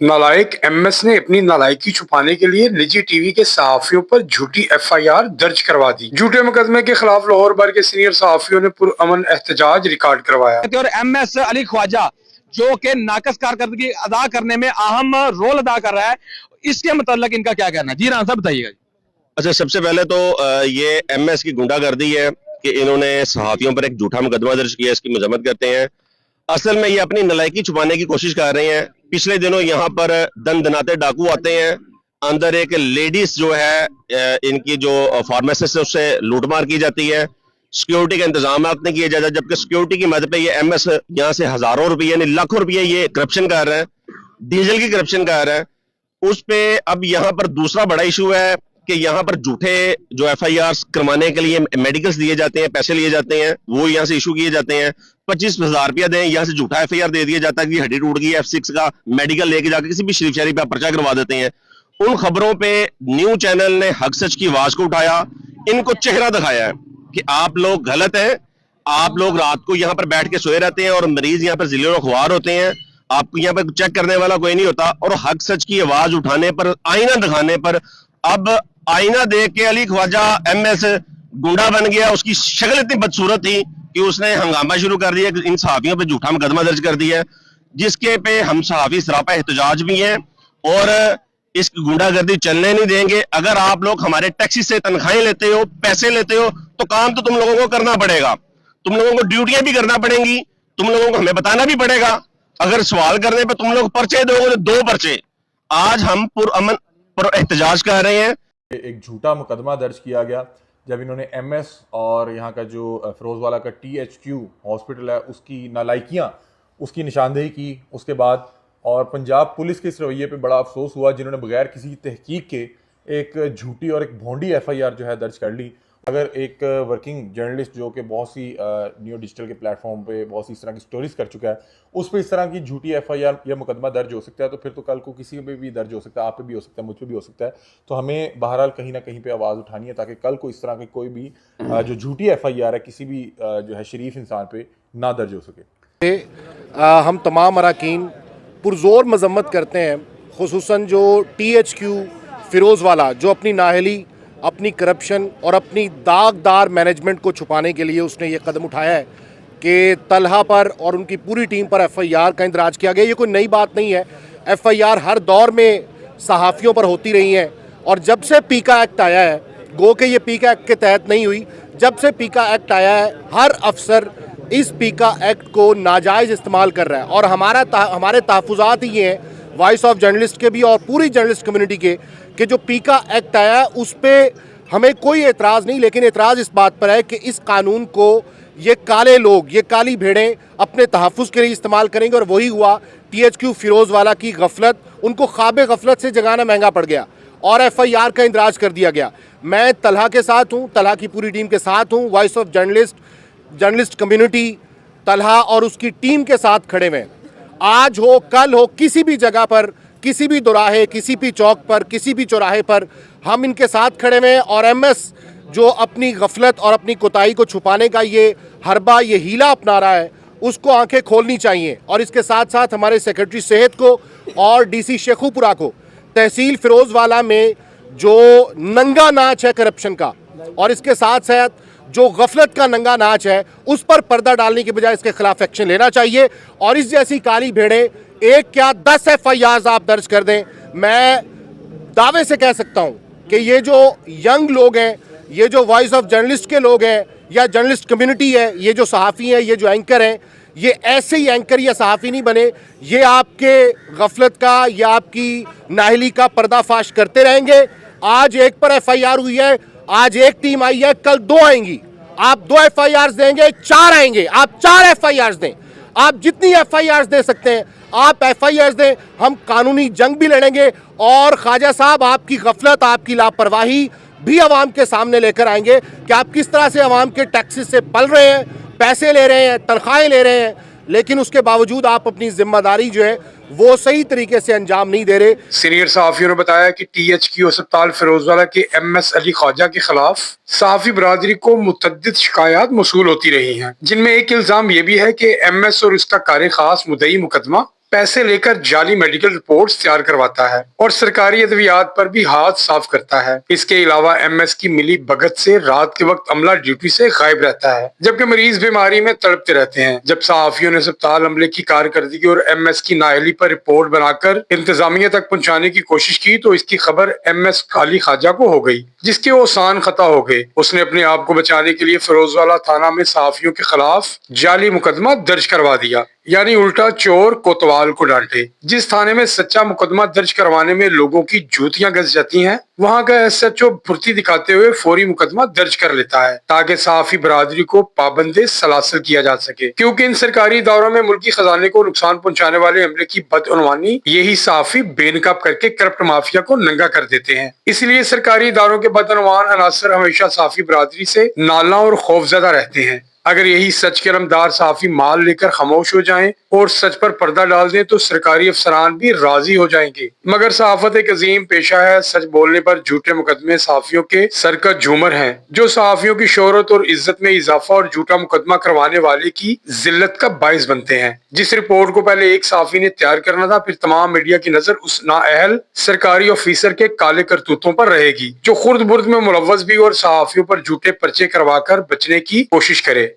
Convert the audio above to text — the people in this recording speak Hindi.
नालायक एमएस ने अपनी नालायकी छुपाने के लिए निजी टीवी के सहाफियों पर झूठी एफआईआर दर्ज करवा दी। झूठे मुकदमे के खिलाफ लाहौर भर के सीनियर सहाफियों ने पुरअमन एहतजाज रिकॉर्ड करवाया। और एमएस अली ख्वाजा जो कि नाकस कारकर्दगी अदा करने में अहम रोल अदा कर रहा है, इसके मतलब इनका क्या कहना है? जी रान साहब बताइएगा। अच्छा, सबसे पहले तो ये एमएस की गुंडागर्दी है कि इन्होंने सहाफियों पर एक झूठा मुकदमा दर्ज किया, इसकी मजम्मत करते हैं। असल में ये अपनी नालायकी छुपाने की कोशिश कर रहे हैं। पिछले दिनों यहाँ पर दनाते डाकू आते हैं, अंदर एक लेडीज जो है इनकी जो फार्मासिस्ट है उससे लूटमार की जाती है, सिक्योरिटी का इंतजाम नहीं किया जाता, जबकि सिक्योरिटी की मदद पे ये एमएस यहाँ से हजारों रुपये यानी लाखों रुपये ये करप्शन कर रहे हैं, डीजल की करप्शन कर रहे हैं। उस पे अब यहाँ पर दूसरा बड़ा इशू है कि यहाँ पर झूठे जो एफआईआर करवाने के लिए मेडिकल्स दिए जाते हैं, पैसे लिए जाते हैं, वो यहाँ से इशू किए जाते हैं। 25,000 रुपया दें, यहाँ से झूठा एफआईआर दे दिया जाता है कि हड्डी टूट गई, F6 का मेडिकल लेके जाकर किसी भी शरीफ शहरी पे पर्चा करवा देते हैं। उन खबरों पे न्यूज चैनल ने हक सच की आवाज को उठाया, इनको चेहरा दिखाया है कि आप लोग गलत हैं, आप लोग रात को यहाँ पर बैठ के सोए रहते हैं और मरीज यहाँ पर जिले अखबार होते हैं, आपको यहाँ पर चेक करने वाला कोई नहीं होता। और हक सच की आवाज उठाने पर, आईना दिखाने पर, अब आईना देख के अली ख्वाजा एमएस गुंडा बन गया। उसकी शक्ल इतनी बदसूरत थी कि उसने हंगामा शुरू कर दिया, इन सहाफियों पे झूठा मुकदमा दर्ज कर दिया, जिसके पे हम सहाफी सरापा एहतजाज भी हैं और इस गुंडागर्दी चलने नहीं देंगे। अगर आप लोग हमारे टैक्सी से तनख्वाहें लेते हो, पैसे लेते हो, तो काम तो तुम लोगों को करना पड़ेगा, तुम लोगों को ड्यूटियां भी करना पड़ेंगी, तुम लोगों को हमें बताना भी पड़ेगा। अगर सवाल करने पे तुम लोग पर्चे दोगे तो 2 पर्चे। आज हम पुरअमन पर एहतजाज कर रहे हैं। एक झूठा मुकदमा दर्ज किया गया जब इन्होंने एमएस और यहाँ का जो फिरोजवाला का THQ हॉस्पिटल है उसकी नालायकियाँ, उसकी निशानदेही की उसके बाद। और पंजाब पुलिस के इस रवैये पे बड़ा अफसोस हुआ जिन्होंने बगैर किसी तहकीक के एक झूठी और एक भोंडी एफआईआर जो है दर्ज कर ली। अगर एक वर्किंग जर्नलिस्ट जो कि बहुत सी न्यू डिजिटल के प्लेटफॉर्म पे बहुत सी इस तरह की स्टोरीज कर चुका है, उस पर इस तरह की झूठी एफआईआर या मुकदमा दर्ज हो सकता है, तो फिर तो कल को किसी पे भी दर्ज हो सकता है, आप पे भी हो सकता है, मुझ पे भी हो सकता है। तो हमें बहरहाल कहीं ना कहीं पे आवाज़ उठानी है ताकि कल को इस तरह की कोई भी जो झूठी एफआईआर है किसी भी जो है शरीफ इंसान पे ना दर्ज हो सके। हम तमाम अरकान पुरजोर मजम्मत करते हैं, खुसूसन जो THQ फिरोज़वाला जो अपनी नाहली, अपनी करप्शन और अपनी दागदार मैनेजमेंट को छुपाने के लिए उसने ये कदम उठाया है कि तलहा पर और उनकी पूरी टीम पर एफआईआर का इंदराज किया गया। ये कोई नई बात नहीं है, एफआईआर हर दौर में सहाफ़ियों पर होती रही हैं। और जब से पीका एक्ट आया है, गो के ये पीका एक्ट के तहत नहीं हुई, जब से पीका एक्ट आया है हर अफसर इस पीका एक्ट को नाजायज़ इस्तेमाल कर रहा है। और हमारे तहफ़्फ़ुज़ात ही ये हैं, वॉइस ऑफ जर्नलिस्ट के भी और पूरी जर्नलिस्ट कम्युनिटी के, कि जो पीका एक्ट आया उस पर हमें कोई एतराज़ नहीं, लेकिन एतराज़ इस बात पर है कि इस कानून को ये काले लोग, ये काली भेड़ें अपने तहफ़्फ़ुज़ के लिए इस्तेमाल करेंगे। और वही हुआ, THQ फिरोज़वाला की गफलत, उनको ख्वाब गफलत से जगाना महंगा पड़ गया और एफआईआर का इंदराज कर दिया गया। मैं तलहा के साथ हूँ, तलहा की पूरी टीम के साथ हूँ, voice of journalist community Talha और उसकी टीम के साथ खड़े हुए। आज हो कल हो, किसी भी जगह पर, किसी भी दोराहे, किसी भी चौक पर, किसी भी चौराहे पर हम इनके साथ खड़े हुए हैं। और एमएस जो अपनी गफलत और अपनी कोताही को छुपाने का ये हरबा, ये हीला अपना रहा है, उसको आंखें खोलनी चाहिए। और इसके साथ साथ हमारे सेक्रेटरी सेहत को और DC शेखुपुरा को, तहसील फिरोज़वाला में जो नंगा नाच है करप्शन का, और इसके साथ साथ जो गफलत का नंगा नाच है, उस पर पर्दा डालने के बजाय इसके खिलाफ एक्शन लेना चाहिए। और इस जैसी काली भेड़ें एक क्या 10 एफआईआर आप दर्ज कर दें, मैं दावे से कह सकता हूं कि ये जो यंग लोग हैं, ये जो वॉइस ऑफ जर्नलिस्ट के लोग हैं या जर्नलिस्ट कम्युनिटी है, ये जो सहाफ़ी हैं, ये जो एंकर हैं, ये ऐसे ही एंकर या सहाफ़ी नहीं बने, ये आपके गफलत का या आपकी नाहली का पर्दाफाश करते रहेंगे। आज एक पर एफआईआर हुई है, आज एक टीम आई है, कल 2 आएंगी। आप 2 एफआईआर देंगे, 4 आएंगे, आप 4 एफआईआर दें, आप जितनी एफआईआर दे सकते हैं आप एफआईआर दें, हम कानूनी जंग भी लड़ेंगे। और ख्वाजा साहब, आपकी गफलत, आपकी लापरवाही भी अवाम के सामने लेकर आएंगे कि आप किस तरह से अवाम के टैक्सेस से पल रहे हैं, पैसे ले रहे हैं, तनख्वाहें ले रहे हैं, लेकिन उसके बावजूद आप अपनी जिम्मेदारी जो है वो सही तरीके से अंजाम नहीं दे रहे। सीनियर सहाफियों ने बताया कि THQ अस्पताल फिरोजवाला के MS अली ख्वाजा के खिलाफ सहाफी बरादरी को मुतअद्दिद शिकायत मौसूल होती रही हैं, जिनमें एक इल्जाम ये भी है कि MS और उसका कार खास मुद्दई मुकदमा पैसे लेकर जाली मेडिकल रिपोर्ट्स तैयार करवाता है और सरकारी अद्वियात पर भी हाथ साफ करता है। इसके अलावा एमएस की मिली भगत से रात के वक्त अमला ड्यूटी से गायब रहता है, जबकि मरीज बीमारी में तड़पते रहते हैं। जब सहाफियों ने अस्पताल अमले की कारकर्दगी और एमएस की नाअहली पर रिपोर्ट बनाकर इंतजामिया तक पहुंचाने की कोशिश की तो इसकी खबर एमएस काली ख्वाजा को हो गई, जिसके वो आसान खता हो गए। उसने अपने आप को बचाने के लिए फिरोजवाला थाना में सहाफियों के खिलाफ जाली मुकदमा दर्ज करवा दिया, यानी उल्टा चोर कोतवाल को डांटे। जिस थाने में सच्चा मुकदमा दर्ज करवाने में लोगों की जूतियां गस जाती हैं, वहां का एसएचओ फुर्ती दिखाते हुए फौरी मुकदमा दर्ज कर लेता है ताकि सहाफी बरादरी को पाबंदे सलासल किया जा सके, क्योंकि इन सरकारी इदारों में मुल्की खजाने को नुकसान पहुंचाने वाले अमले की बदउनवानी यही सहाफी बेनकाब करके करप्ट माफिया को नंगा कर देते हैं। इसलिए सरकारी इदारों के बदउनवान अनासर हमेशा सहाफी बरादरी से नाला और खौफजदा रहते हैं। अगर यही सच के अलमदार सहाफी माल लेकर खामोश हो जाएं और सच पर पर्दा डाल दें तो सरकारी अफसरान भी राजी हो जाएंगे। मगर सहाफत एक अजीम पेशा है। सच बोलने पर झूठे मुकदमे सहाफियों के सर का झूमर हैं, जो सहाफियों की शोहरत और इज्जत में इजाफा और झूठा मुकदमा करवाने वाले की जिल्लत का बाइस बनते हैं। जिस रिपोर्ट को पहले एक सहाफी ने तैयार करना था, फिर तमाम मीडिया की नजर उस नाअहल सरकारी ऑफिसर के काले करतूतों पर रहेगी, जो खुर्द बुर्द में मुलव्वस भी और सहाफियों पर झूठे पर्चे करवाकर बचने की कोशिश करे।